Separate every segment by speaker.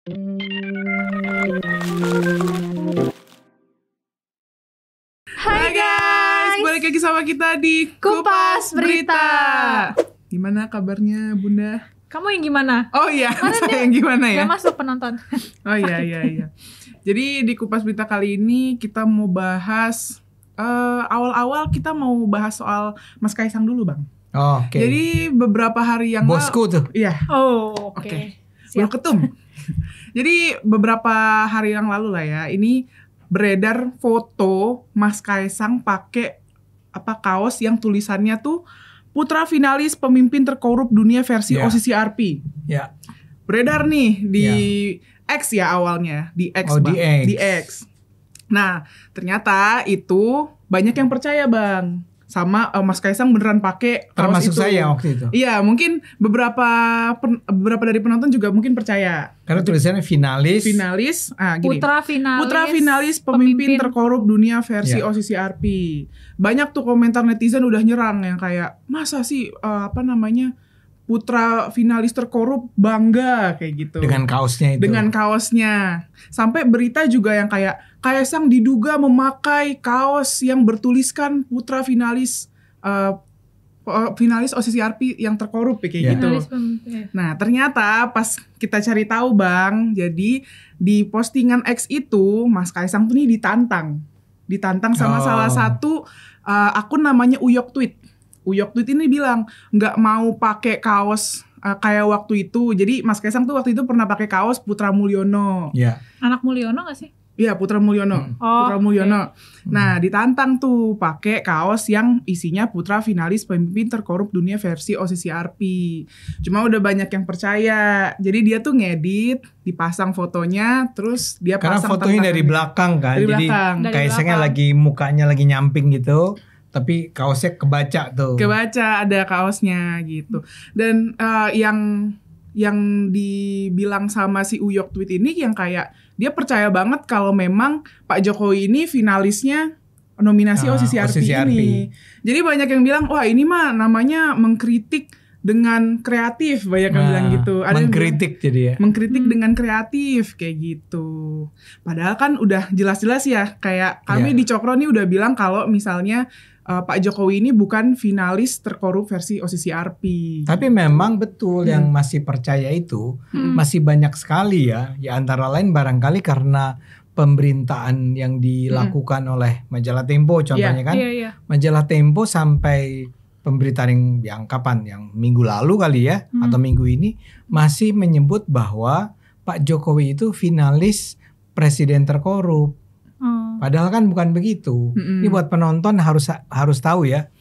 Speaker 1: Hai guys, balik lagi sama kita di
Speaker 2: Kupas Berita.
Speaker 1: Gimana kabarnya Bunda?
Speaker 2: Kamu yang gimana?
Speaker 1: Oh iya, saya yang gimana ya?
Speaker 2: Gak masuk penonton.
Speaker 1: Oh iya. Jadi di Kupas Berita kali ini kita mau bahas awal-awal kita mau bahas soal Mas Kaisang dulu, Bang.
Speaker 3: Oh, oke.
Speaker 1: Jadi beberapa hari yang
Speaker 3: Bosku tuh.
Speaker 1: Iya.
Speaker 2: Oh, oke.
Speaker 1: Oke. Baru ketum. Jadi beberapa hari yang lalu lah ya, ini beredar foto Mas Kaisang pakai kaos yang tulisannya tuh putra finalis pemimpin terkorup dunia versi OCCRP.
Speaker 3: Ya.
Speaker 1: Beredar nih di X ya awalnya, di X,
Speaker 3: Oh,
Speaker 1: Bang.
Speaker 3: di X.
Speaker 1: Di X. Nah, ternyata itu banyak yang percaya, Bang. Sama Mas Kaisang beneran pakai kaos
Speaker 3: Termasuk
Speaker 1: itu.
Speaker 3: saya waktu itu.
Speaker 1: Iya, mungkin beberapa dari penonton juga mungkin percaya.
Speaker 3: Karena tulisannya finalis.
Speaker 1: Gini.
Speaker 2: Putra finalis
Speaker 1: pemimpin terkorup dunia versi
Speaker 3: Ya.
Speaker 1: OCCRP. Banyak tuh komentar netizen udah nyerang yang kayak, masa sih putra finalis terkorup bangga kayak gitu.
Speaker 3: Dengan kaosnya itu.
Speaker 1: Dengan kaosnya. Sampai berita juga yang kayak Kaisang diduga memakai kaos yang bertuliskan putra finalis OCCRP yang terkorup kayak gitu. Nah, ternyata pas kita cari tahu, Bang, jadi di postingan X itu Mas Kaisang tuh nih ditantang sama salah satu akun namanya Uyok Tweet. Uyok Tweet ini bilang nggak mau pakai kaos kayak waktu itu. Jadi Mas Kaisang tuh waktu itu pernah pakai kaos Putra Mulyono.
Speaker 3: Ya.
Speaker 2: Anak Mulyono gak sih?
Speaker 1: Iya, Putra Mulyono. Putra Mulyono.
Speaker 2: Okay.
Speaker 1: Nah, ditantang tuh pakai kaos yang isinya putra finalis pemimpin terkorup dunia versi OCCRP. Cuma udah banyak yang percaya. Jadi dia tuh ngedit, dipasang fotonya, terus dia
Speaker 3: Karena
Speaker 1: pasang
Speaker 3: fotonya dari belakang kan.
Speaker 1: Dari
Speaker 3: Jadi
Speaker 1: belakang.
Speaker 3: Kaisangnya lagi mukanya lagi nyamping gitu. Tapi kaosnya kebaca tuh.
Speaker 1: Kebaca ada kaosnya gitu. Dan yang dibilang sama si Uyok Tweet ini yang kayak dia percaya banget kalau memang Pak Jokowi ini finalisnya nominasi OCCRP ini. Jadi banyak yang bilang, wah ini mah namanya mengkritik dengan kreatif, banyak yang bilang gitu. Ada
Speaker 3: mengkritik jadi ya.
Speaker 1: Mengkritik dengan kreatif kayak gitu. Padahal kan udah jelas-jelas ya, kayak kami di Cokro nih udah bilang kalau misalnya Pak Jokowi ini bukan finalis terkorup versi OCCRP.
Speaker 3: Tapi memang betul yang masih percaya itu masih banyak sekali ya. Ya antara lain barangkali karena pemberitaan yang dilakukan oleh majalah Tempo contohnya kan. Majalah Tempo sampai pemberitaan yang kapan? Yang minggu lalu kali ya atau minggu ini masih menyebut bahwa Pak Jokowi itu finalis presiden terkorup. Padahal kan bukan begitu. Ini buat penonton harus tahu ya.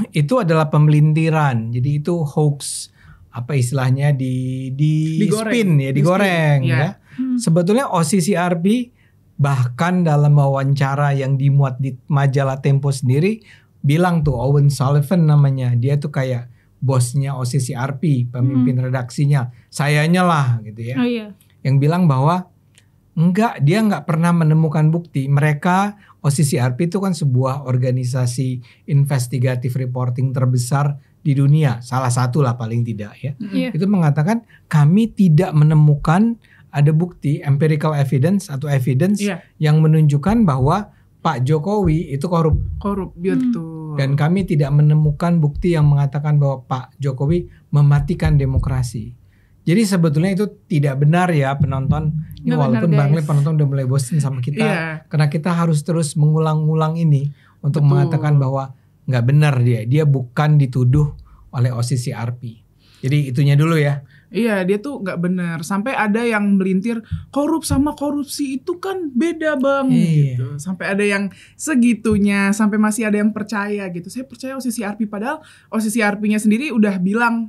Speaker 3: Itu adalah pemelintiran. Jadi itu hoax, apa istilahnya di spin ya, digoreng ya. Sebetulnya OCCRP bahkan dalam wawancara yang dimuat di majalah Tempo sendiri bilang tuh Owen Sullivan namanya. Dia tuh kayak bosnya OCCRP, pemimpin redaksinya. Sayanya lah gitu ya.
Speaker 2: Oh, iya.
Speaker 3: Yang bilang bahwa dia nggak pernah menemukan bukti. Mereka OCCRP itu kan sebuah organisasi investigative reporting terbesar di dunia, salah satu lah paling tidak ya. Itu mengatakan kami tidak menemukan ada bukti empirical evidence atau evidence yang menunjukkan bahwa Pak Jokowi itu korup
Speaker 1: betul.
Speaker 3: Dan kami tidak menemukan bukti yang mengatakan bahwa Pak Jokowi mematikan demokrasi. Jadi sebetulnya itu tidak benar ya penonton. Ya, walaupun Bang Le penonton udah mulai bosan sama kita, karena kita harus terus mengulang-ulang ini untuk mengatakan bahwa nggak benar dia bukan dituduh oleh OCCRP. Jadi itunya dulu ya.
Speaker 1: Iya, dia tuh nggak benar. Sampai ada yang melintir korup sama korupsi itu kan beda, Bang. Gitu. Sampai ada yang segitunya, sampai masih ada yang percaya gitu. Saya percaya OCCRP, padahal OCCRP-nya sendiri udah bilang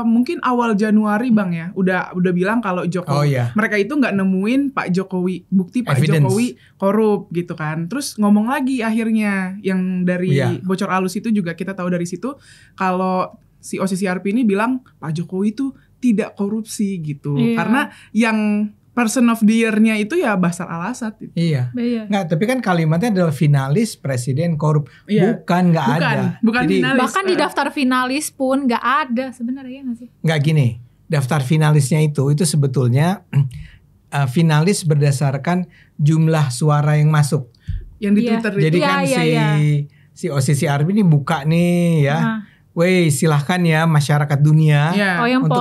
Speaker 1: mungkin awal Januari Bang ya, udah bilang kalau Jokowi mereka itu nggak nemuin Pak Jokowi bukti Pak Jokowi korup gitu kan. Terus ngomong lagi akhirnya yang dari bocor alus itu juga kita tahu dari situ kalau si OCCRP ini bilang Pak Jokowi itu tidak korupsi gitu. Karena yang person of the year-nya itu ya Bashar al-Assad itu.
Speaker 3: Iya. Nggak, tapi kan kalimatnya adalah finalis presiden korup. Bukan ada.
Speaker 1: Bukan
Speaker 3: jadi,
Speaker 1: finalis.
Speaker 2: Bahkan di daftar finalis pun nggak ada sebenarnya nggak sih?
Speaker 3: Nggak gini. daftar finalisnya itu sebetulnya finalis berdasarkan jumlah suara yang masuk.
Speaker 1: Yang di Twitter itu.
Speaker 3: Jadi kan si OCCRP ini buka nih ya. Weh, silahkan ya masyarakat dunia
Speaker 2: yang
Speaker 3: untuk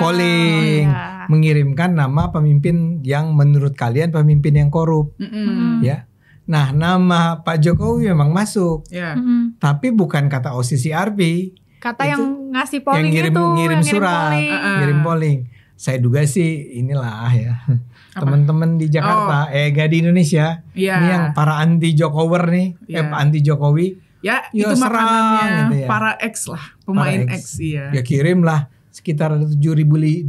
Speaker 2: polling
Speaker 3: mengirimkan nama pemimpin yang menurut kalian pemimpin yang korup. Ya. Nah, nama Pak Jokowi memang masuk. Tapi bukan kata OCCRP.
Speaker 2: Kata yang ngasih polling
Speaker 3: yang ngirim surat, ngirim polling. Saya duga sih inilah ya. Teman-teman di Jakarta, gak di Indonesia. Ini yang para anti Jokower nih, anti Jokowi.
Speaker 1: Ya, itu makanannya gitu ya. Para X lah, pemain X ya.
Speaker 3: Ya kirim lah sekitar 7.200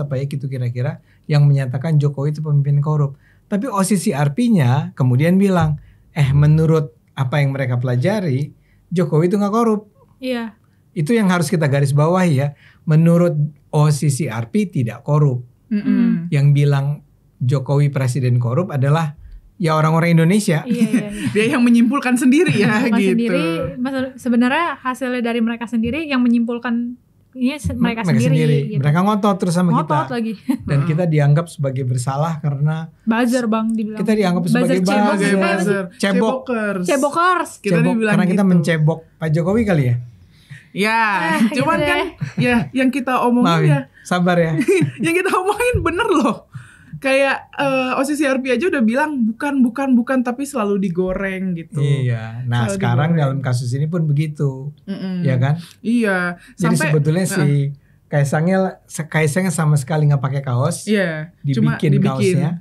Speaker 3: apa ya gitu kira-kira yang menyatakan Jokowi itu pemimpin korup. Tapi OCCRP-nya kemudian bilang, menurut apa yang mereka pelajari, Jokowi itu gak korup.
Speaker 2: Iya.
Speaker 3: Itu yang harus kita garis bawahi ya. Menurut OCCRP tidak korup. Yang bilang Jokowi presiden korup adalah ya orang-orang Indonesia.
Speaker 2: Iya.
Speaker 1: Dia yang menyimpulkan sendiri ya gitu.
Speaker 2: Sebenarnya hasilnya dari mereka sendiri yang menyimpulkan ini mereka sendiri.
Speaker 3: Gitu. Mereka ngotot terus sama kita.
Speaker 2: Lagi.
Speaker 3: Dan kita dianggap sebagai bersalah karena
Speaker 2: buzzer Bang dibilang.
Speaker 3: Kita dianggap sebagai buzzer.
Speaker 2: Cebokers.
Speaker 1: Kita dibilang
Speaker 3: karena kita
Speaker 1: gitu.
Speaker 3: mencebok Pak Jokowi kali ya.
Speaker 1: Ya, cuman
Speaker 2: gitu
Speaker 1: kan ya yang kita omongin ya.
Speaker 3: Sabar ya.
Speaker 1: Yang kita omongin bener loh. Kayak OCCRP aja udah bilang bukan tapi selalu digoreng gitu.
Speaker 3: Iya. Nah, selalu sekarang digoreng. Dalam kasus ini pun begitu. Ya kan?
Speaker 1: Iya.
Speaker 3: Jadi sebetulnya si Kaisangnya sama sekali nggak pakai kaos.
Speaker 1: Iya.
Speaker 3: Dibikin kaosnya.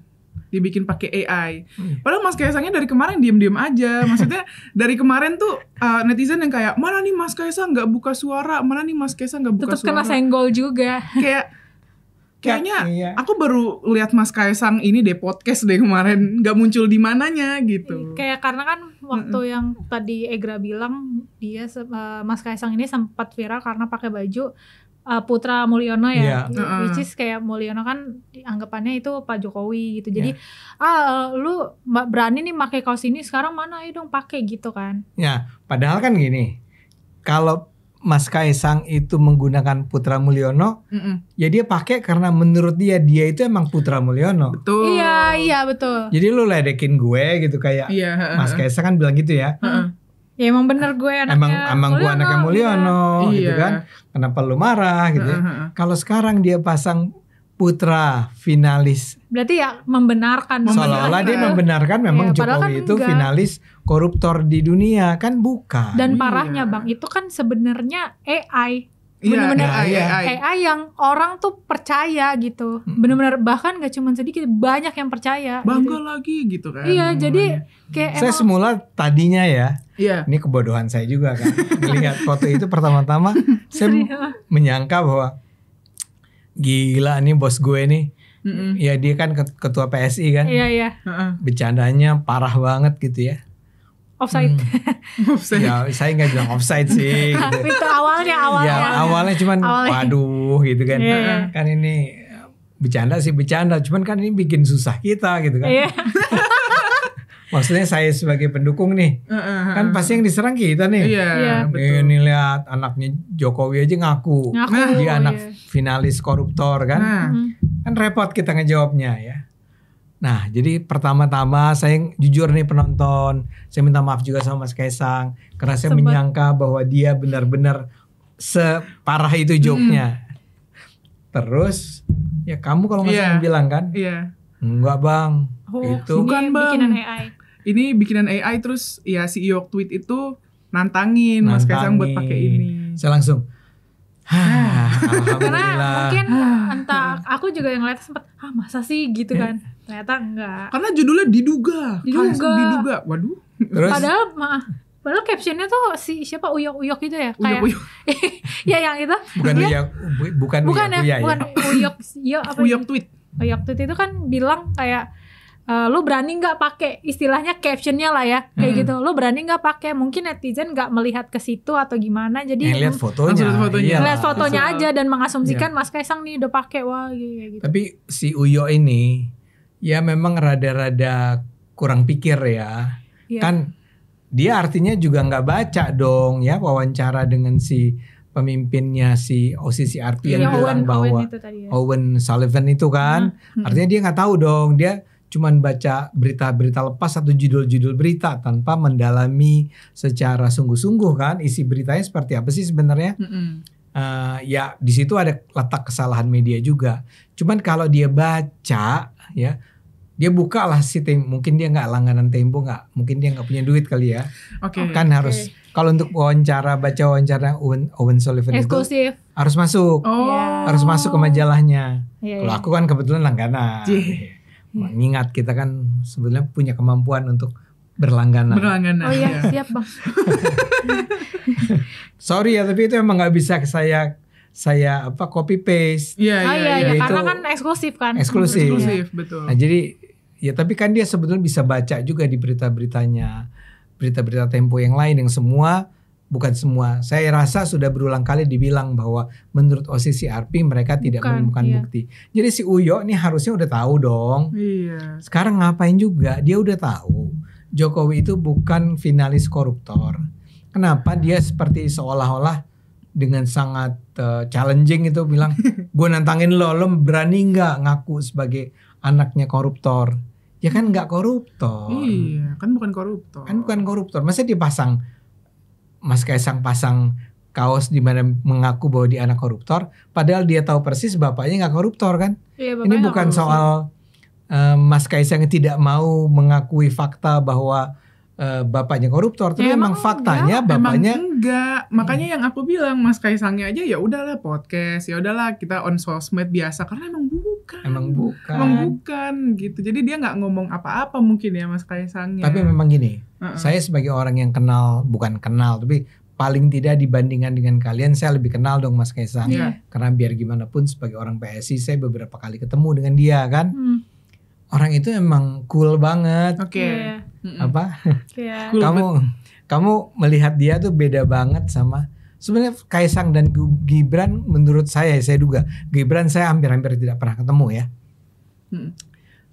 Speaker 1: Dibikin pakai AI. Padahal Mas Kaisangnya dari kemarin diem aja. Maksudnya dari kemarin tuh netizen yang kayak mana nih Mas Kaisang nggak buka suara, mana nih Mas Kaisang nggak buka
Speaker 2: suara. Tetap kena senggol juga.
Speaker 1: Kayaknya aku baru lihat Mas Kaisang ini deh podcast deh kemarin, nggak muncul di mananya gitu.
Speaker 2: Kayak karena kan waktu yang tadi Egra bilang dia Mas Kaisang ini sempat viral karena pakai baju Putra Mulyono ya, which is kayak Mulyono kan anggapannya itu Pak Jokowi gitu. Jadi lu berani nih pakai kaos ini sekarang mana ayo dong pakai gitu kan.
Speaker 3: Ya, padahal kan gini. Kalau Mas Kaisang itu menggunakan Putra Mulyono, ya dia pakai karena menurut dia itu emang Putra Mulyono.
Speaker 1: Betul.
Speaker 2: Iya betul.
Speaker 3: Jadi lu ledekin gue gitu kayak Mas Kaisang kan bilang gitu ya.
Speaker 2: Ya emang bener gue anaknya
Speaker 3: emang gue anaknya Mulyono gitu kan. Kenapa lu marah gitu ya. Kalau sekarang dia pasang Putra finalis.
Speaker 2: Berarti ya membenarkan.
Speaker 3: Seolah-olah dia membenarkan memang Jokowi itu finalis koruptor di dunia, kan bukan.
Speaker 2: Dan parahnya Bang, itu kan sebenarnya AI. Bener-bener AI yang orang tuh percaya gitu. Bener-bener bahkan gak cuma sedikit, banyak yang percaya.
Speaker 1: Bangga
Speaker 2: gitu.
Speaker 1: Lagi gitu kan.
Speaker 2: Iya, jadi kayak
Speaker 3: saya semula tadinya ya. Ini kebodohan saya juga kan. Melihat foto itu pertama-tama saya menyangka bahwa gila nih bos gue nih. Ya dia kan ketua PSI kan.
Speaker 2: Iya.
Speaker 3: Bercandanya parah banget gitu ya.
Speaker 2: Offside.
Speaker 3: Ya, saya nggak bilang offside sih. Gitu.
Speaker 2: Itu awalnya.
Speaker 3: Ya awalnya cuman waduh gitu kan. Kan ini bercanda, cuman kan ini bikin susah kita gitu kan. Maksudnya saya sebagai pendukung nih, kan pasti yang diserang kita nih. Ini lihat anaknya Jokowi aja ngaku dia anak finalis koruptor kan. Kan repot kita ngejawabnya ya. Nah, jadi pertama-tama saya jujur nih penonton, saya minta maaf juga sama Mas Kaisang karena saya menyangka bahwa dia benar-benar separah itu joke-nya. Terus ya kamu kalau nggak salah bilang kan? Enggak Bang, itu
Speaker 1: bukan Bang.
Speaker 2: Bikinan AI.
Speaker 1: Ini bikinan AI terus ya si Iyok Tweet itu nantangin Mas Kaisang buat pakai ini.
Speaker 3: Saya langsung
Speaker 2: karena mungkin entah aku juga yang ngeliat sempet masa sih gitu kan. Ternyata enggak.
Speaker 1: Karena judulnya diduga. Waduh.
Speaker 3: Terus?
Speaker 2: Padahal captionnya tuh si siapa Uyok itu ya kayak
Speaker 1: Uyok.
Speaker 2: ya yang itu
Speaker 3: bukan
Speaker 1: Uyok Tweet.
Speaker 2: Uyok Tweet itu kan bilang kayak lu berani nggak pakai istilahnya captionnya lah ya kayak gitu, lu berani nggak pakai, mungkin netizen nggak melihat ke situ atau gimana, jadi
Speaker 3: lihat fotonya
Speaker 2: lihat fotonya aja dan mengasumsikan Mas Kaisang nih udah pakai gitu.
Speaker 3: Tapi si Uyo ini ya memang rada-rada kurang pikir ya. Kan dia artinya juga nggak baca dong ya wawancara dengan si pemimpinnya si OCCRP yang bilang bahwa
Speaker 2: ya.
Speaker 3: Owen Sullivan itu kan, artinya dia nggak tahu dong, dia cuman baca berita-berita lepas atau judul-judul berita tanpa mendalami secara sungguh-sungguh kan isi beritanya seperti apa sih sebenarnya. Ya di situ ada letak kesalahan media juga. Cuman kalau dia baca ya, dia buka lah mungkin dia nggak langganan Tempo, mungkin dia nggak punya duit kali ya. Kan harus kalau untuk baca wawancara Owen Sullivan
Speaker 2: eksklusif
Speaker 3: itu harus masuk, harus masuk ke majalahnya. Kalau aku kan kebetulan langganan. Mengingat kita kan sebenarnya punya kemampuan untuk berlangganan.
Speaker 2: Oh iya, siap Bang.
Speaker 3: Sorry ya, tapi itu emang nggak bisa saya copy paste.
Speaker 2: Iya, karena kan eksklusif kan.
Speaker 3: Eksklusif,
Speaker 1: betul.
Speaker 3: Nah jadi ya tapi kan dia sebetulnya bisa baca juga di berita-beritanya, berita-berita Tempo yang lain yang bukan semua. Saya rasa sudah berulang kali dibilang bahwa menurut OCCRP mereka tidak menemukan bukti. Jadi si Uyo ini harusnya udah tahu dong.
Speaker 1: Iya.
Speaker 3: Sekarang ngapain juga? Dia udah tahu Jokowi itu bukan finalis koruptor. Kenapa dia seperti seolah-olah dengan sangat challenging itu bilang, gue nantangin lo berani nggak ngaku sebagai anaknya koruptor? Ya kan nggak koruptor.
Speaker 1: Iya, kan bukan koruptor.
Speaker 3: Masa dia Mas Kaisang pasang kaos di mana mengaku bahwa dia anak koruptor, padahal dia tahu persis bapaknya nggak koruptor kan?
Speaker 2: Iya,
Speaker 3: ini bukan soal Mas Kaisang tidak mau mengakui fakta bahwa bapaknya koruptor, tapi emang faktanya bapaknya
Speaker 1: enggak. Makanya yang aku bilang Mas Kaisangnya aja ya udahlah podcast, ya udahlah kita on sosmed biasa karena emang bukan gitu. Jadi dia nggak ngomong apa-apa mungkin ya Mas Kaisangnya.
Speaker 3: Tapi memang gini, saya sebagai orang yang bukan kenal tapi paling tidak dibandingkan dengan kalian saya lebih kenal dong Mas Kaisang. Karena biar gimana pun sebagai orang PSI saya beberapa kali ketemu dengan dia kan. Orang itu emang cool banget. Apa? Cool, kamu melihat dia tuh beda banget sama sebenarnya Kaisang dan Gibran. Menurut saya duga Gibran saya hampir tidak pernah ketemu ya.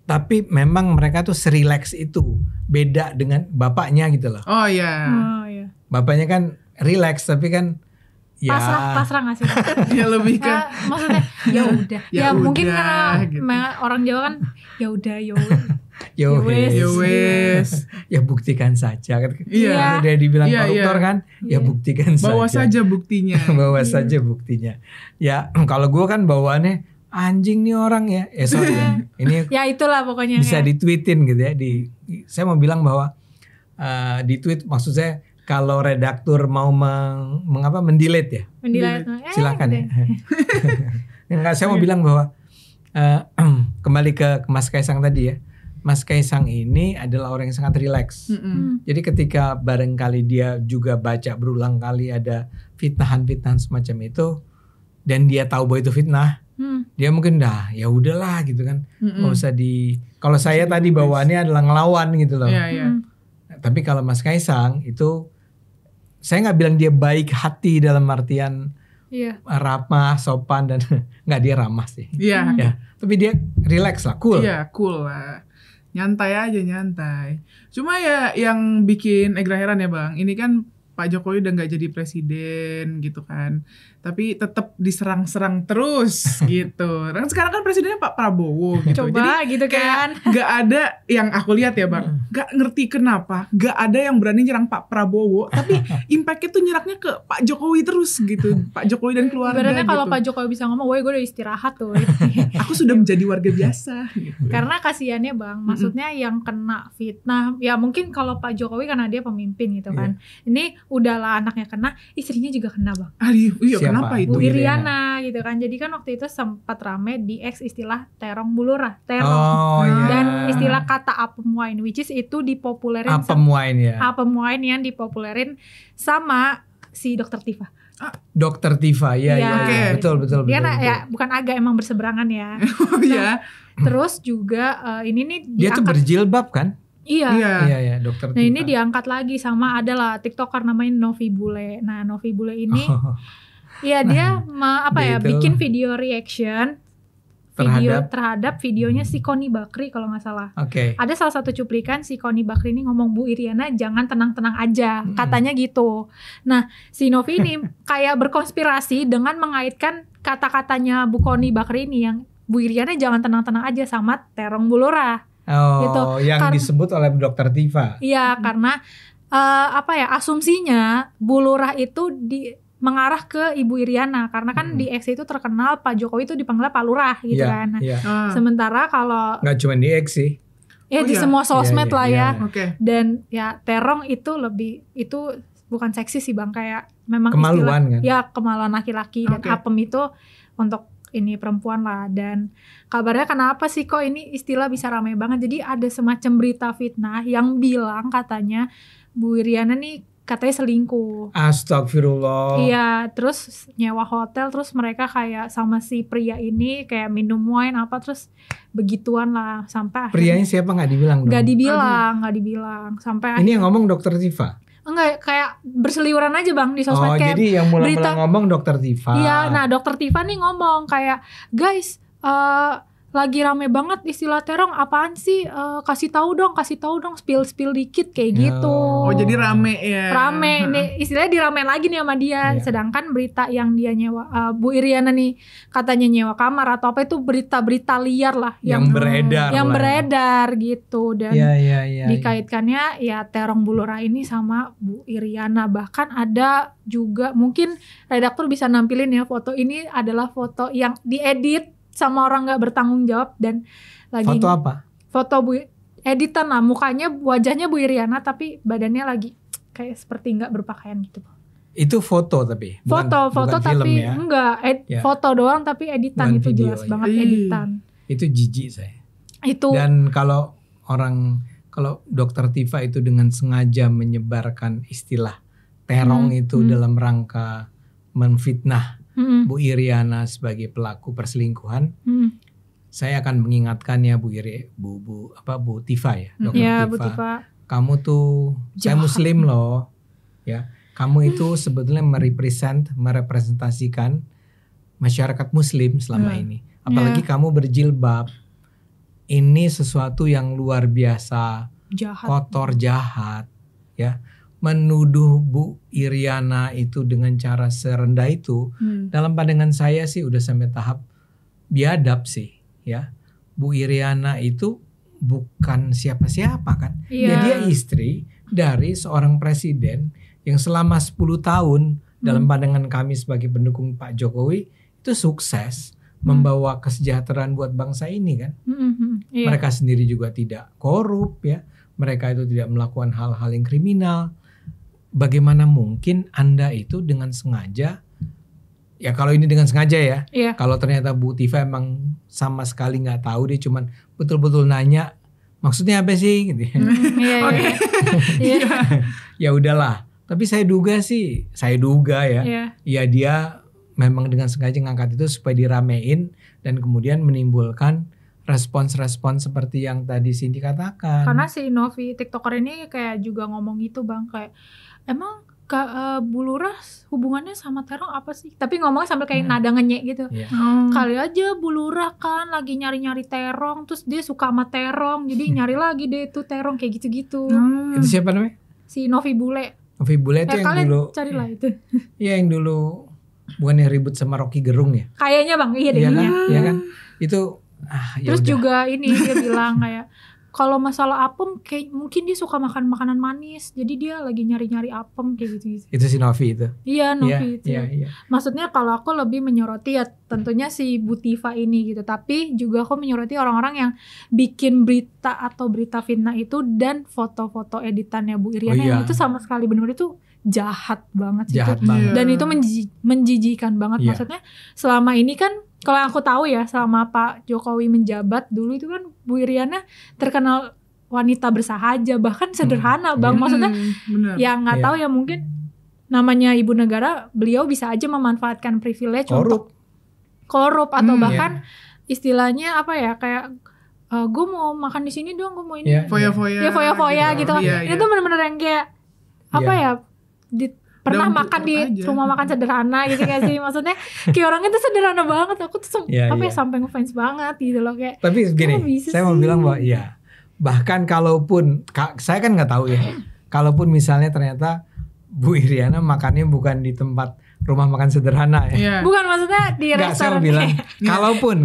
Speaker 3: Tapi memang mereka tuh serileks itu, beda dengan bapaknya gitu loh.
Speaker 1: Oh iya.
Speaker 3: Bapaknya kan relax tapi kan ya
Speaker 2: pasrah nggak sih?
Speaker 1: Ya lebih kan.
Speaker 2: Maksudnya ya udah. Ya mungkin karena gitu. Orang Jawa kan ya udah
Speaker 1: ya wes.
Speaker 3: Ya buktikan saja kan.
Speaker 1: Iya.
Speaker 3: Udah dibilang koruptor kan. Ya buktikan saja.
Speaker 1: Bawa saja buktinya.
Speaker 3: Saja buktinya. Ya kalau gue kan bawaannya anjing nih orang ya. Sorry ya. Ini
Speaker 2: ya itulah pokoknya.
Speaker 3: Bisa ditweetin gitu ya. Saya mau bilang bahwa di tweet maksud saya kalau redaktur mau mendelete ya. Silakan ya. Enggak, saya mau bilang bahwa kembali ke Mas Kaisang tadi ya. Mas Kaisang ini adalah orang yang sangat rileks. Jadi ketika barangkali dia juga baca berulang kali ada fitnahan-fitnahan semacam itu dan dia tahu bahwa itu fitnah, dia mungkin ya udahlah gitu kan. Nggak usah kalau saya tadi bawaannya adalah ngelawan gitu loh. Tapi kalau Mas Kaisang itu saya nggak bilang dia baik hati dalam artian ramah, sopan dan nggak, dia ramah sih.
Speaker 1: Iya.
Speaker 3: Ya, tapi dia relax lah, cool.
Speaker 1: Iya, cool lah. Nyantai aja, nyantai. Cuma ya yang bikin Egra heran ya Bang, ini kan Pak Jokowi udah nggak jadi presiden gitu kan, tapi tetap diserang-serang terus gitu. Dan sekarang kan presidennya Pak Prabowo gitu.
Speaker 2: Coba
Speaker 1: jadi
Speaker 2: gitu kan.
Speaker 1: Nggak ada yang aku lihat ya Bang, nggak ngerti kenapa nggak ada yang berani nyerang Pak Prabowo, tapi impactnya tuh nyerangnya ke Pak Jokowi terus gitu. Pak Jokowi dan keluarga.
Speaker 2: Ibaratnya kalau
Speaker 1: gitu.
Speaker 2: Pak Jokowi bisa ngomong, gue udah istirahat tuh.
Speaker 1: Aku sudah menjadi warga biasa. Gitu.
Speaker 2: Karena kasihannya Bang, maksudnya yang kena fitnah, ya mungkin kalau Pak Jokowi karena dia pemimpin gitu kan. Ini udahlah anaknya kena, istrinya juga kena Bang.
Speaker 1: Iya, kenapa itu?
Speaker 2: Bu Iriana gitu kan. Jadi kan waktu itu sempat rame di X istilah terong bulurah, dan istilah kata apem wine, which is itu dipopulerin
Speaker 3: apem
Speaker 2: wine yang dipopulerin sama si Dokter Tifa.
Speaker 3: Dokter Tifa, ya, betul.
Speaker 2: Dia ya bukan agak emang berseberangan ya. Terus juga ini nih
Speaker 3: dia tuh berjilbab kan?
Speaker 2: Iya,
Speaker 3: Dokter Tifa.
Speaker 2: Nah ini diangkat lagi sama adalah TikToker namanya Novi Bule. Nah Novi Bule ini, dia bikin video reaction terhadap videonya si Connie Bakri kalau nggak salah. Ada salah satu cuplikan si Connie Bakri ini ngomong, Bu Iriana jangan tenang-tenang aja, katanya gitu. Nah si Novi ini kayak berkonspirasi dengan mengaitkan kata-katanya Bu Connie Bakri ini yang Bu Iriana jangan tenang-tenang aja sama terong Bu Lurah.
Speaker 3: Gitu. Yang disebut oleh Dr. Tifa.
Speaker 2: Iya, karena asumsinya Bu Lurah itu mengarah ke Ibu Iriana karena kan di X itu terkenal Pak Jokowi itu dipanggil Pak Lurah gitu kan. Sementara kalau
Speaker 3: nggak cuma di X sih.
Speaker 2: Ya di semua sosmed lah ya. Dan ya terong itu bukan seksi sih Bang, kayak memang
Speaker 3: kemaluan kan.
Speaker 2: Ya kemaluan laki-laki dan apem itu untuk ini perempuan lah. Dan kabarnya kenapa sih kok ini istilah bisa ramai banget. Jadi ada semacam berita fitnah yang bilang katanya Bu Iriana nih katanya selingkuh.
Speaker 3: Astagfirullah.
Speaker 2: Iya, terus nyewa hotel, terus mereka kayak sama si pria ini kayak minum wine apa, terus begituan lah sampai
Speaker 3: prianya siapa nggak dibilang dong?
Speaker 2: Nggak dibilang sampai
Speaker 3: ini yang ngomong Dr. Tifa.
Speaker 2: Enggak, kayak berseliweran aja Bang di sosmed kayak
Speaker 3: jadi yang mula-mula ngomong Dr. Tifa.
Speaker 2: Iya, nah Dr. Tifa nih ngomong kayak guys, lagi rame banget istilah terong, apaan sih, kasih tahu dong spill dikit kayak gitu.
Speaker 1: Jadi rame ya.
Speaker 2: Rame nih istilahnya diramein lagi nih sama dia. Sedangkan berita yang dia nyewa Bu Iriana nih katanya nyewa kamar atau apa itu berita-berita liar lah
Speaker 3: yang beredar
Speaker 2: gitu. Dan dikaitkannya ya terong Bu Lurah ini sama Bu Iriana. Bahkan ada juga mungkin redaktur bisa nampilin ya, foto ini adalah foto yang diedit sama orang nggak bertanggung jawab dan lagi
Speaker 3: foto apa?
Speaker 2: Foto editan lah, mukanya wajahnya Bu Iriana tapi badannya lagi kayak seperti nggak berpakaian gitu.
Speaker 3: Itu foto tapi
Speaker 2: bukan tapi film ya? Enggak foto doang tapi editan, bukan itu video, jelas banget editan.
Speaker 3: Itu jijik saya.
Speaker 2: Itu.
Speaker 3: Dan kalau Dr. Tifa itu dengan sengaja menyebarkan istilah terong itu dalam rangka menfitnah Bu Iriana sebagai pelaku perselingkuhan, saya akan mengingatkannya Bu Tifa ya, Dr. Tifa. Kamu tuh saya Muslim loh, ya. Kamu itu sebetulnya merepresentasikan masyarakat Muslim selama ini. Apalagi kamu berjilbab. Ini sesuatu yang luar biasa, kotor, jahat, ya. Menuduh Bu Iriana itu dengan cara serendah itu dalam pandangan saya sih udah sampai tahap biadab sih ya. Bu Iriana itu bukan siapa-siapa kan. Dia istri dari seorang presiden yang selama 10 tahun dalam pandangan kami sebagai pendukung Pak Jokowi itu sukses membawa kesejahteraan buat bangsa ini kan. Mereka sendiri juga tidak korup ya. Mereka itu tidak melakukan hal-hal yang kriminal. Bagaimana mungkin Anda itu dengan sengaja, ya kalau ini dengan sengaja ya, kalau ternyata Bu Tifa emang sama sekali nggak tahu, dia cuman betul-betul nanya maksudnya apa sih gitu. Ya udahlah, tapi saya duga ya, ya dia memang dengan sengaja ngangkat itu supaya diramein dan kemudian menimbulkan respons-respons seperti yang tadi Cindy katakan.
Speaker 2: Karena si Novi TikToker ini kayak juga ngomong gitu Bang, kayak emang Bu Lurah hubungannya sama terong apa sih? Tapi ngomongnya sambil kayak nada ngenyek gitu. Kali aja Bu Lurah kan lagi nyari-nyari terong, terus dia suka sama terong, jadi nyari lagi deh tuh terong kayak gitu-gitu.
Speaker 3: Itu siapa namanya?
Speaker 2: Si Novi Bule.
Speaker 3: Novi Bule itu yang dulu.
Speaker 2: Carilah itu.
Speaker 3: Iya yang dulu bukannya ribut sama Rocky Gerung ya?
Speaker 2: Kayaknya Bang, iya deh.
Speaker 3: Iya kan? Itu
Speaker 2: terus juga ini dia bilang kayak kalau masalah apem kayak mungkin dia suka makan makanan manis, jadi dia lagi nyari-nyari apem kayak gitu.
Speaker 3: Itu si Novi itu.
Speaker 2: Iya Novi itu. Iya. Maksudnya kalau aku lebih menyoroti ya tentunya si Bu Tifa ini gitu, tapi juga aku menyoroti orang-orang yang bikin berita atau berita fitnah itu dan foto-foto editannya Bu Iriana yang itu sama sekali benar-benar itu jahat banget sih. Dan itu menjijikan banget. Maksudnya selama ini kan kalau aku tahu ya, selama Pak Jokowi menjabat dulu itu kan Bu Iriana terkenal wanita bersahaja, bahkan sederhana Bang. Maksudnya ya nggak tahu ya, mungkin namanya ibu negara, beliau bisa aja memanfaatkan privilege untuk korup atau bahkan istilahnya apa ya, kayak gue mau makan di sini dong, gue mau ini
Speaker 1: foya-foya
Speaker 2: gitu. Itu benar-benar yang kayak apa ya, pernah makan di rumah makan sederhana gitu gak sih? Maksudnya kayak orangnya tuh sederhana banget. Aku tuh sampai ngefans banget gitu loh kayak.
Speaker 3: Tapi gini, saya mau bilang bahwa bahkan kalaupun saya kan nggak tahu ya. Kalaupun misalnya ternyata Bu Iriana makannya bukan di tempat rumah makan sederhana ya.
Speaker 2: Bukan, maksudnya di restoran.
Speaker 3: Saya mau bilang kalaupun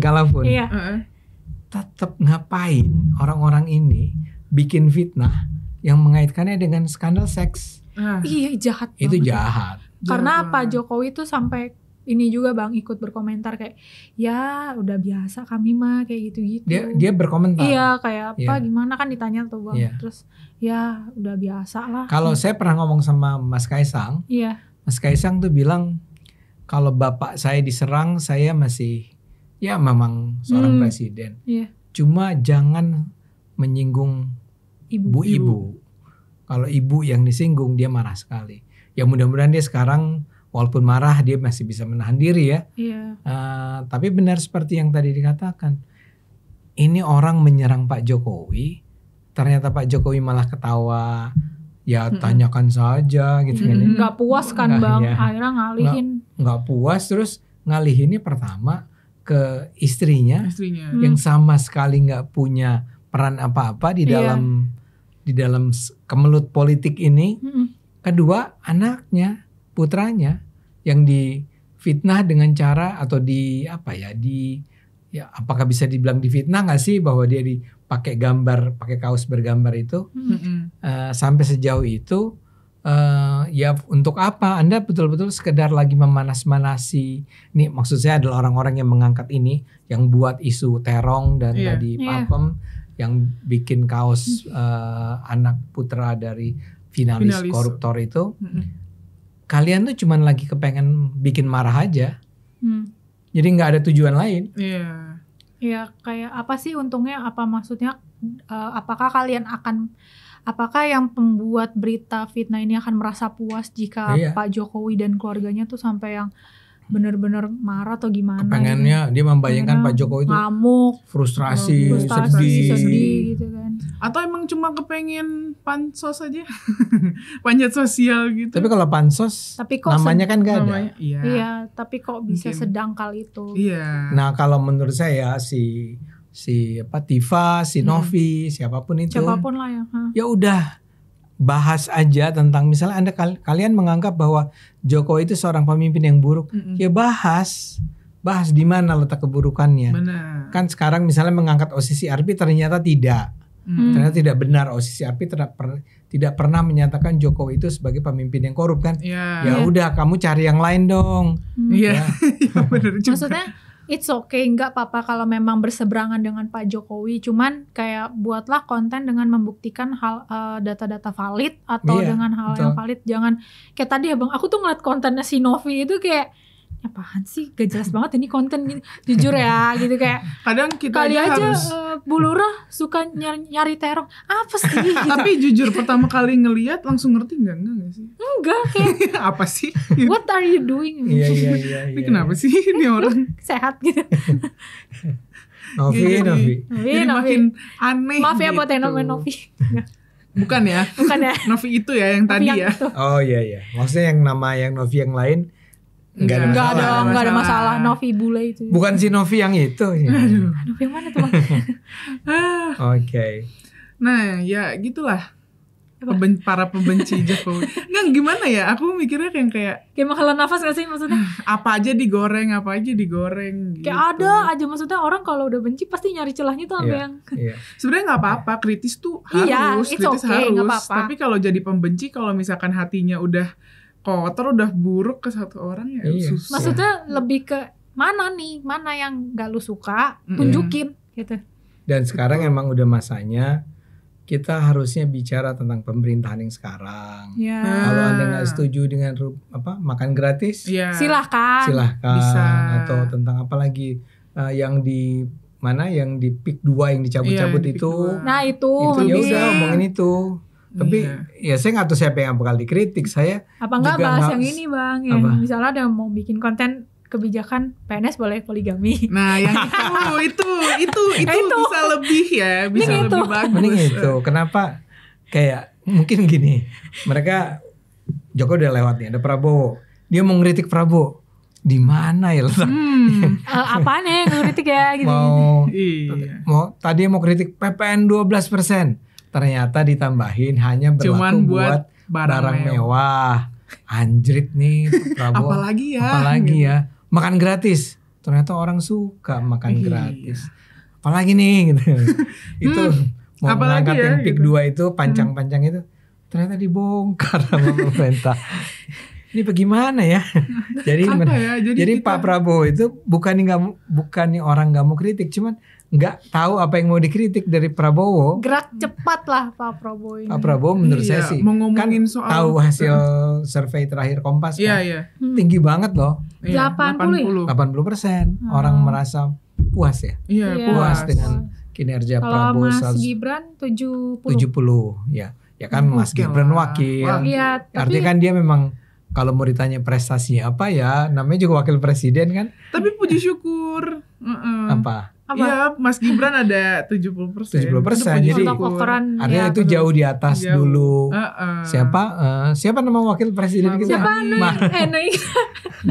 Speaker 3: tetap ngapain orang-orang ini bikin fitnah yang mengaitkannya dengan skandal seks.
Speaker 2: Iya, jahat banget.
Speaker 3: Itu jahat.
Speaker 2: Karena Pak Jokowi tuh sampai ini juga Bang ikut berkomentar kayak ya udah biasa kami mah kayak gitu-gitu.
Speaker 3: Dia berkomentar.
Speaker 2: Iya, kayak apa gimana kan ditanya tuh Bang. Terus ya udah biasa lah.
Speaker 3: Kalau saya pernah ngomong sama Mas Kaisang. Mas Kaisang tuh bilang kalau bapak saya diserang saya masih memang seorang presiden. Cuma jangan menyinggung ibu-ibu. Kalau ibu yang disinggung dia marah sekali. Ya mudah-mudahan dia sekarang walaupun marah dia masih bisa menahan diri ya. Tapi benar seperti yang tadi dikatakan. Ini orang menyerang Pak Jokowi. Ternyata Pak Jokowi malah ketawa. Ya tanyakan saja gitu kan.
Speaker 2: Gak puas kan Bang. Akhirnya ngalihin.
Speaker 3: Gak puas terus ngalihinnya pertama ke istrinya. Yang sama sekali gak punya peran apa-apa di dalam kemelut politik ini. Kedua, anaknya, putranya yang difitnah dengan cara atau apakah bisa dibilang difitnah nggak sih bahwa dia dipakai pakai kaos bergambar itu sampai sejauh itu. Ya untuk apa? Anda betul-betul sekedar lagi memanas-manasi. Ini maksud saya adalah orang-orang yang mengangkat ini, yang buat isu terong dan tadi Papem yang bikin kaos anak putra dari finalis koruptor itu. Kalian tuh cuman lagi kepengen bikin marah aja. Jadi nggak ada tujuan lain.
Speaker 2: Iya, kayak apa sih untungnya? Apa maksudnya? Apakah yang pembuat berita fitnah ini akan merasa puas jika Pak Jokowi dan keluarganya tuh sampai yang benar-benar marah atau gimana?
Speaker 3: Kepengennya dia membayangkan Pak Jokowi itu
Speaker 2: ngamuk,
Speaker 3: frustrasi,
Speaker 2: sedih gitu kan.
Speaker 1: Atau emang cuma kepengen pansos aja, panjat sosial gitu.
Speaker 3: Tapi kalau pansos, namanya kan gak ada.
Speaker 2: Iya, tapi kok bisa sedangkal itu?
Speaker 1: Iya.
Speaker 3: Nah kalau menurut saya si Tifa, si Novi, siapapun
Speaker 2: lah
Speaker 3: ya udah bahas aja tentang misalnya kalian menganggap bahwa Jokowi itu seorang pemimpin yang buruk, ya bahas di mana letak keburukannya.
Speaker 1: Benar.
Speaker 3: Kan sekarang misalnya mengangkat Osisi Arpi ternyata tidak benar. Osisi Arpi tidak pernah menyatakan Jokowi itu sebagai pemimpin yang korup kan. Ya udah kamu cari yang lain dong.
Speaker 1: Iya. Benar juga.
Speaker 2: Maksudnya it's okay, nggak apa-apa kalau memang berseberangan dengan Pak Jokowi. Cuman kayak buatlah konten dengan membuktikan hal data-data valid atau dengan hal yang valid. Jangan kayak tadi ya Bang, aku tuh ngeliat kontennya si Novi itu kayak apaan sih, gak jelas banget ini konten gitu. Jujur ya gitu kayak
Speaker 1: kadang kita
Speaker 2: kali aja
Speaker 1: harus
Speaker 2: Bu Lurah suka nyari terong apa sih gitu.
Speaker 1: Tapi jujur pertama kali ngelihat langsung ngerti enggak sih?
Speaker 2: Enggak kayak
Speaker 1: apa sih?
Speaker 2: What are you doing?
Speaker 3: Iya.
Speaker 1: Ini kenapa sih ini orang
Speaker 2: sehat gitu.
Speaker 3: Novi.
Speaker 1: Jadi makin aneh.
Speaker 2: Maaf ya
Speaker 1: gitu.
Speaker 2: buat yang namanya Novi.
Speaker 1: Bukan ya? Novi itu ya yang tadi ya.
Speaker 3: Oh iya. Maksudnya yang Novi yang lain Enggak
Speaker 2: ada masalah. Novi bule itu.
Speaker 3: Bukan si Novi yang itu.
Speaker 1: Aduh.
Speaker 2: Novi yang mana tuh Bang?
Speaker 3: Oke.
Speaker 1: Nah ya gitulah. Para pembenci Jokowi. Nggak gimana ya, aku mikirnya kayak
Speaker 2: menghela nafas gak sih maksudnya?
Speaker 1: Apa aja digoreng gitu.
Speaker 2: Kayak ada aja maksudnya orang kalau udah benci pasti nyari celahnya tuh sampai yang
Speaker 1: sebenarnya nggak apa-apa, kritis tuh harus, kritis harus. Tapi kalau jadi pembenci, kalau misalkan hatinya udah kotor, udah buruk ke satu orang ya susah.
Speaker 2: Maksudnya lebih ke mana yang gak lu suka, tunjukin gitu.
Speaker 3: Dan sekarang emang udah masanya kita harusnya bicara tentang pemerintahan yang sekarang. Kalau Anda gak setuju dengan makan gratis,
Speaker 2: silahkan.
Speaker 1: Bisa.
Speaker 3: Atau tentang apa lagi yang di PIK 2 yang dicabut-cabut itu.
Speaker 2: Nah itu
Speaker 3: ya udah omongin itu. Tapi ya saya nggak tahu siapa yang bakal dikritik. Saya
Speaker 2: apa nggak bahas yang ini Bang, yang misalnya ada yang mau bikin konten kebijakan PNS boleh poligami.
Speaker 1: Nah yang itu bisa lebih ya, bisa
Speaker 2: Mending
Speaker 1: lebih
Speaker 2: itu.
Speaker 1: bagus.
Speaker 3: Mending itu. Kenapa? Kayak mungkin gini, mereka Jokowi udah lewat nih, ada Prabowo. Dia mau ngeritik Prabowo. Di mana ya letak?
Speaker 2: Apaan ya ngeritik ya gitu.
Speaker 3: Tadi mau kritik PPN 12%. Ternyata ditambahin hanya berlaku buat barang mewah. Anjrit nih Prabowo. Apalagi ya. Makan gratis. Ternyata orang suka makan gratis. Apalagi nih gitu. Itu mau mengangkat yang PIK 2 itu pancang-pancang itu. Ternyata dibongkar sama pemerintah. Ini bagaimana ya? Jadi Pak Prabowo itu bukannya orang nggak mau kritik, cuman nggak tahu apa yang mau dikritik dari Prabowo.
Speaker 2: Gerak cepat lah Pak Prabowo ini.
Speaker 3: Pak Prabowo menurut saya sih kan tahu hasil survei terakhir Kompas kan, tinggi banget loh.
Speaker 2: 80%.
Speaker 3: Orang merasa puas ya. Puas dengan kinerja Prabowo.
Speaker 2: Kalau Mas Gibran 70
Speaker 3: ya. Ya kan Mas Gibran wakil. Artinya kan dia memang kalau mau ditanya prestasinya apa ya, namanya juga wakil presiden kan.
Speaker 1: Tapi puji syukur.
Speaker 3: Apa?
Speaker 1: Iya, Mas Gibran ada 70%.
Speaker 3: 70%. Jadi artinya itu jauh di atas dulu. Siapa nama wakil presiden kita?
Speaker 2: Siapa?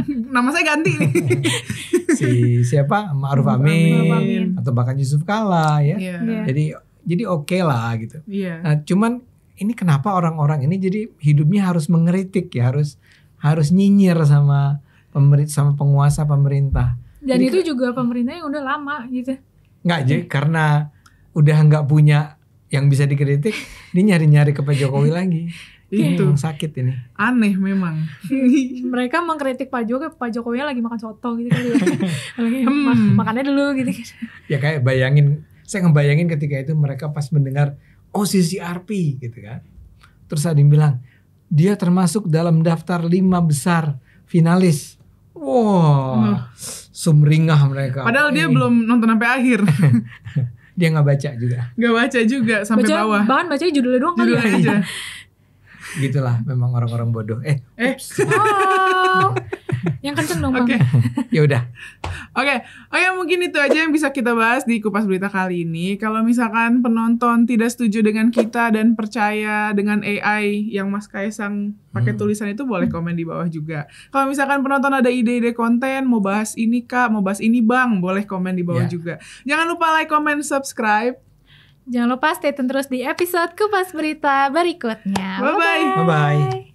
Speaker 1: Nama saya ganti nih.
Speaker 3: Siapa? Ma'ruf Amin atau bahkan Yusuf Kalla ya. Jadi oke lah gitu. Nah, cuman ini kenapa orang-orang ini jadi hidupnya harus mengkritik ya, harus nyinyir sama penguasa pemerintah.
Speaker 2: Dan jadi, itu juga pemerintah yang udah lama gitu.
Speaker 3: Nggak, jadi karena udah nggak punya yang bisa dikritik, dia nyari-nyari ke Pak Jokowi lagi. Itu sakit ini.
Speaker 1: Aneh memang.
Speaker 2: Mereka mengkritik Pak Jokowi lagi makan soto gitu kali ya. Makannya dulu gitu.
Speaker 3: Ya kayak saya ngebayangin ketika itu mereka pas mendengar CCRP gitu kan. Terus ada yang bilang dia termasuk dalam daftar 5 besar finalis. Wah, sumringah mereka.
Speaker 1: Padahal dia belum nonton sampai akhir.
Speaker 3: Dia nggak baca juga.
Speaker 1: Nggak baca juga sampai bawah.
Speaker 2: Bahkan bacanya judulnya doang kali
Speaker 1: aja.
Speaker 3: Gitulah memang orang-orang bodoh.
Speaker 2: Yang kenceng dong Bang.
Speaker 3: Ya udah.
Speaker 1: Oke, mungkin itu aja yang bisa kita bahas di Kupas Berita kali ini. Kalau misalkan penonton tidak setuju dengan kita dan percaya dengan AI yang Mas Kaisang pakai tulisan itu, boleh komen di bawah juga. Kalau misalkan penonton ada ide-ide konten, mau bahas ini Kak, mau bahas ini Bang, boleh komen di bawah juga. Jangan lupa like, comment, subscribe.
Speaker 2: Jangan lupa stay tune terus di episode Kupas Berita berikutnya.
Speaker 3: Bye-bye.